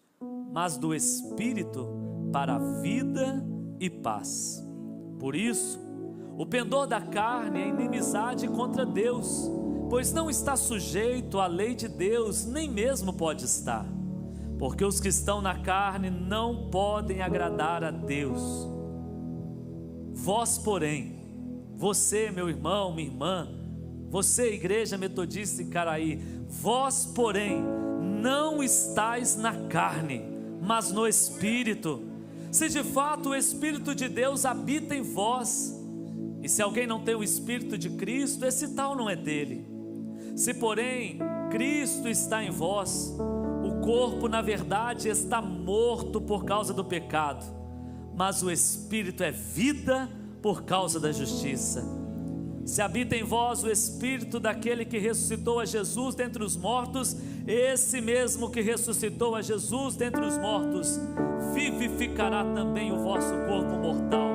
mas do Espírito para a vida e paz. Por isso, o pendor da carne é inimizade contra Deus, pois não está sujeito à lei de Deus, nem mesmo pode estar. Porque os que estão na carne não podem agradar a Deus. Vós, porém, você, meu irmão, minha irmã, você, Igreja Metodista em Caraí, vós, porém, não estáis na carne, mas no Espírito, se de fato o Espírito de Deus habita em vós. E se alguém não tem o Espírito de Cristo, esse tal não é dele. Se porém Cristo está em vós, o corpo na verdade está morto por causa do pecado, mas o Espírito é vida por causa da justiça. Se habita em vós o Espírito daquele que ressuscitou a Jesus dentre os mortos, esse mesmo que ressuscitou a Jesus dentre os mortos, vivificará também o vosso corpo mortal,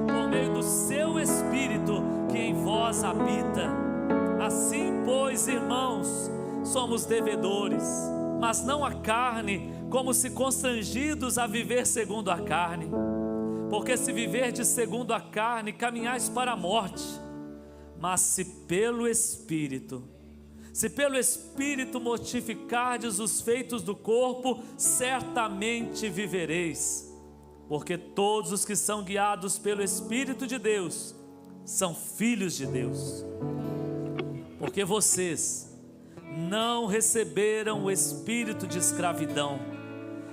por meio do seu Espírito que em vós habita. Assim, pois, irmãos, somos devedores, mas não a carne, como se constrangidos a viver segundo a carne. Porque se viverdes segundo a carne, caminhais para a morte. Mas se pelo Espírito mortificardes os feitos do corpo, certamente vivereis. Porque todos os que são guiados pelo Espírito de Deus são filhos de Deus. Porque vocês não receberam o espírito de escravidão,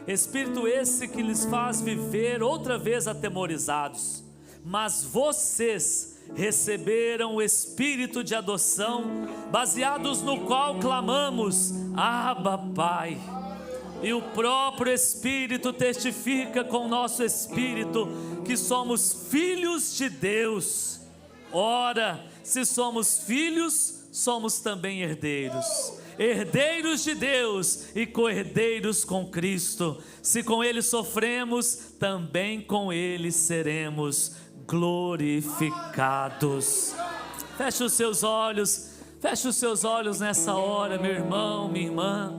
espírito esse que lhes faz viver outra vez atemorizados, mas vocês receberam o espírito de adoção, baseados no qual clamamos: Abba, Pai. E o próprio Espírito testifica com o nosso espírito que somos filhos de Deus. Ora, se somos filhos, somos também herdeiros, herdeiros de Deus e co-herdeiros com Cristo. Se com Ele sofremos, também com Ele seremos glorificados. Feche os seus olhos nessa hora, meu irmão, minha irmã.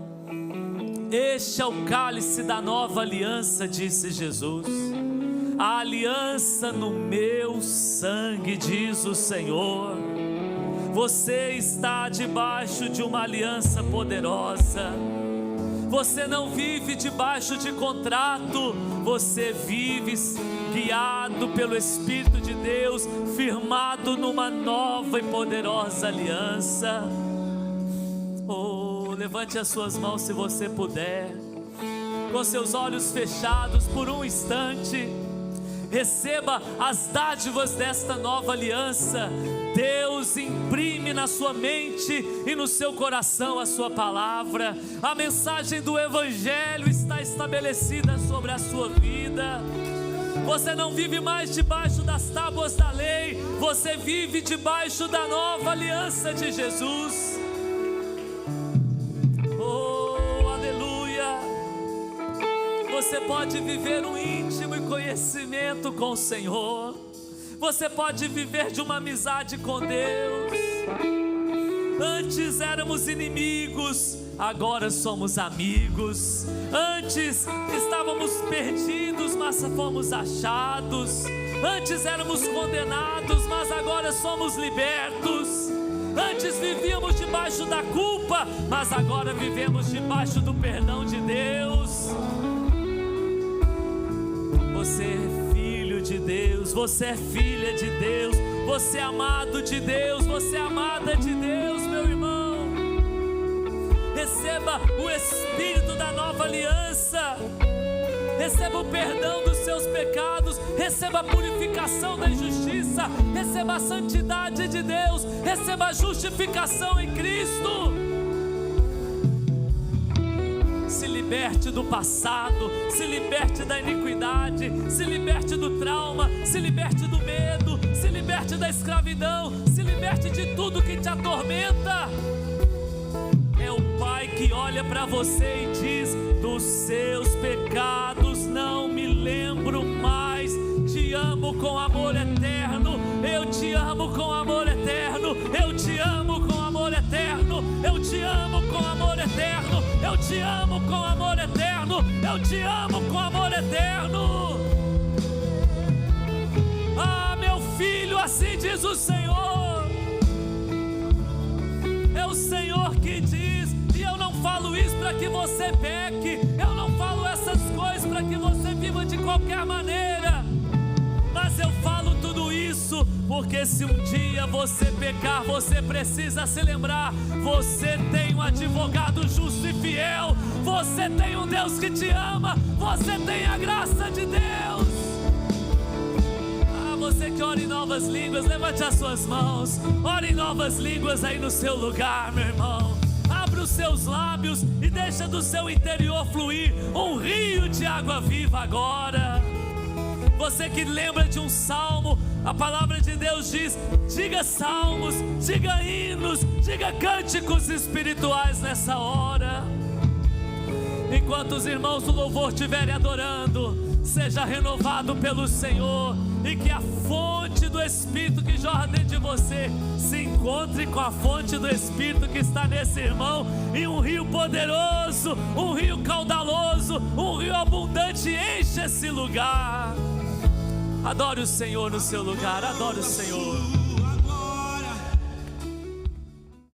Este é o cálice da nova aliança, disse Jesus. A aliança no meu sangue, diz o Senhor. Você está debaixo de uma aliança poderosa. Você não vive debaixo de contrato, você vive guiado pelo Espírito de Deus, firmado numa nova e poderosa aliança. Oh, levante as suas mãos se você puder, com seus olhos fechados por um instante. Receba as dádivas desta nova aliança. Deus imprime na sua mente e no seu coração a sua palavra. A mensagem do Evangelho está estabelecida sobre a sua vida. Você não vive mais debaixo das tábuas da lei, você vive debaixo da nova aliança de Jesus. Oh, aleluia! Você pode viver um íntimo conhecimento com o Senhor. Você pode viver de uma amizade com Deus. Antes éramos inimigos, agora somos amigos. Antes estávamos perdidos, mas fomos achados. Antes éramos condenados, mas agora somos libertos. Antes vivíamos debaixo da culpa, mas agora vivemos debaixo do perdão de Deus. Você é filho de Deus, você é filha de Deus, você é amado de Deus, você é amada de Deus, meu irmão. Espírito da nova aliança. Receba o perdão dos seus pecados, receba a purificação da injustiça, receba a santidade de Deus, receba a justificação em Cristo. Se liberte do passado, se liberte da iniquidade, se liberte do trauma, se liberte do medo, se liberte da escravidão, se liberte de tudo que te atormenta. É o Pai que olha para você e diz: dos seus pecados não me lembro mais. Te amo com amor eterno, eu te amo com amor eterno, eu te amo com amor eterno, eu te amo com amor eterno, eu te amo com amor eterno, eu te amo com amor eterno. Ah, meu filho, assim diz o Senhor. É o Senhor que diz, e eu não falo isso para que você peque, eu não falo essas coisas para que você viva de qualquer maneira, mas eu falo tudo isso porque se um dia você pecar, você precisa se lembrar: você tem um advogado justo e fiel, você tem um Deus que te ama, você tem a graça de Deus. Você que ora em novas línguas, levante as suas mãos, ore em novas línguas aí no seu lugar, meu irmão. Abra os seus lábios e deixa do seu interior fluir um rio de água viva agora. Você que lembra de um salmo, a palavra de Deus diz: diga salmos, diga hinos, diga cânticos espirituais nessa hora. Enquanto os irmãos do louvor estiverem adorando, seja renovado pelo Senhor, e que a fonte do Espírito que jorra dentro de você se encontre com a fonte do Espírito que está nesse irmão, e um rio poderoso, um rio caudaloso, um rio abundante enche esse lugar. Adore o Senhor no seu lugar, adore o Senhor.